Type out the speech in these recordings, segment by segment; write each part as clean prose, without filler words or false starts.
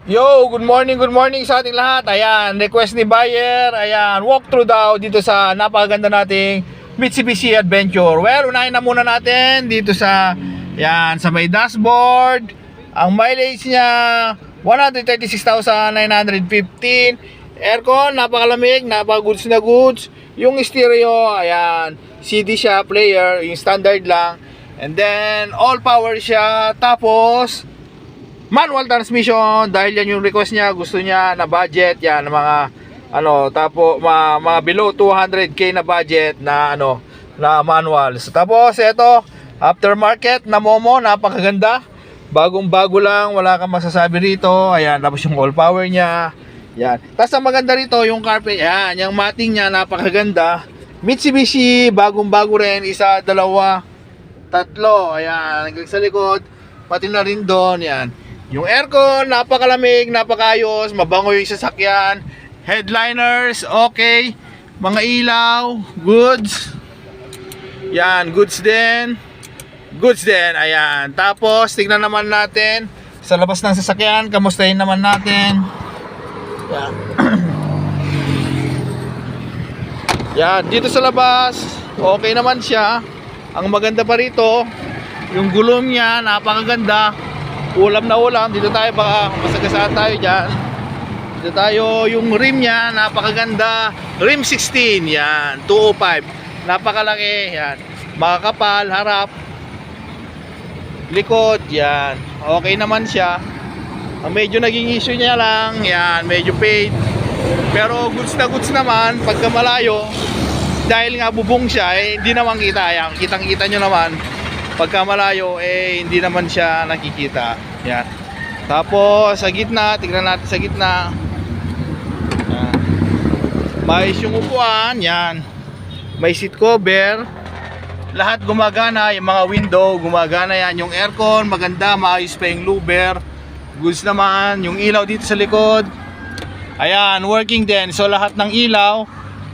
Yo, good morning sa ating lahat. Ayan, request ni buyer. Ayan, walkthrough daw dito sa napakaganda nating Mitsubishi Adventure. Well, unahin na muna natin dito sa, yan, sa may dashboard. Ang mileage niya, 136,915. Aircon, napakalamig, napaka-goods na goods. Yung stereo, ayan, CD siya, player, yung standard lang. And then, all power siya. Tapos, manual transmission dahil yan yung request niya, gusto niya na budget yan mga tapos mga below 200k na budget na na manual. So, tapos ito aftermarket na Momo, napakaganda, bagong-bago lang, wala kang masasabi rito. Ayan, tapos yung all power niya. Yan. Tapos ang maganda rito yung carpet, yan, yung matting niya napakaganda. Mitsubishi, bagong-bago rin, isa, dalawa, tatlo. Ayan, hanggang sa likod, pati na rin doon, yan. Yung aircon, napakalamig, napakayos, mabango yung sasakyan. Headliners, okay. Mga ilaw, goods. Yan, goods din. Goods din, ayan. Tapos, tignan naman natin sa labas ng sasakyan, kamustahin naman natin. Yan. Yan, dito sa labas, okay naman siya. Ang maganda pa rito, yung gulong niya, napakaganda. Ulam na ulam, dito tayo, baka masagasaan tayo dyan. Dito tayo, yung rim niya, napakaganda. Rim 16, yan, 205. Napakalaki, yan. Makakapal, harap, likod, yan. Okay naman siya. Ang medyo naging issue niya lang, yan, medyo fade. Pero goods na goods naman, pagka malayo, dahil nga bubong siya, hindi naman kita. Yan, kitang-kita nyo naman. Pagka malayo, hindi naman siya nakikita. Yan. Tapos, sa gitna, tignan natin sa gitna. Yan. May yung upuan, yan. May seat cover. Lahat gumagana, yung mga window, gumagana yan. Yung aircon, maganda, maayos pa yung louver. Goods naman, yung ilaw dito sa likod. Ayan, working din. So, lahat ng ilaw,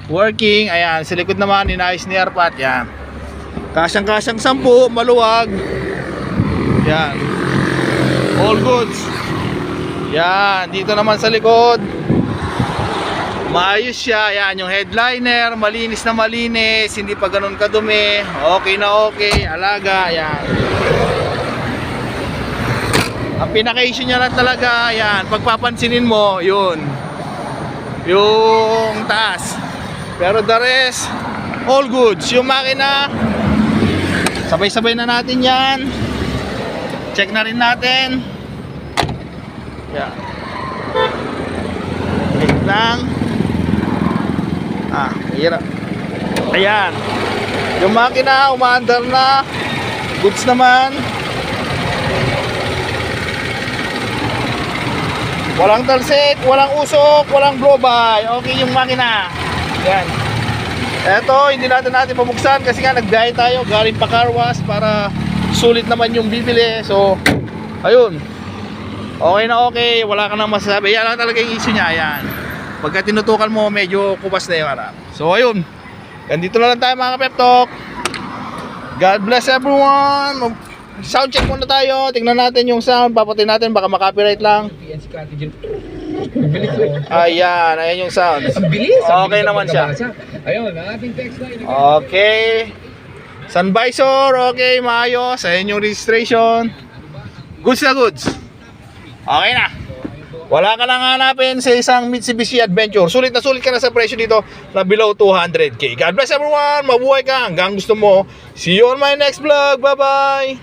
working. Ayan, sa likod naman, inayos ni Arpat, yan. Kasyang-kasyang 10, maluwag. Yan. All goods. Yan, dito naman sa likod. Maayos siya. Yan, yung headliner, malinis na malinis, hindi pa ganun kadumi. Okay na okay, alaga, yan. Ang pinaka-issue niya lang talaga, yan, pagpapansinin mo, yun. Yung taas. Pero the rest, all goods. Yung makina, sabay-sabay na natin yan. Check na rin natin. Yan. Wait lang. Hirap. Ayan. Yung makina, umaandar na. Goods naman. Walang talsik, walang usok, walang blow-by. Okay yung makina. Yan. Eto, hindi natin pabuksan kasi nga nagbiyahe tayo galing pa car wash para sulit naman yung bibili. So, ayun. Okay na okay, wala ka nang masasabi. Yan lang talaga yung issue niya, yan. Pagka tinutukan mo, medyo kubas na yung harap. So, ayun. Ganito na lang tayo mga ka-pep talk. God bless everyone. Sound check muna tayo. Tingnan natin yung sound. Papatay natin, baka makopyright lang. Ayan, ayan yung sound. Okay naman siya. Ayun, ang ating text line. Okay. Sun visor, okay, maayos. Ayan yung registration. Goods na goods. Okay na. Wala ka nang hanapin sa isang Mitsubishi Adventure. Sulit na sulit ka na sa presyo dito na below 200k. God bless everyone. Mabuhay ka hanggang gusto mo. See you on my next vlog. Bye-bye.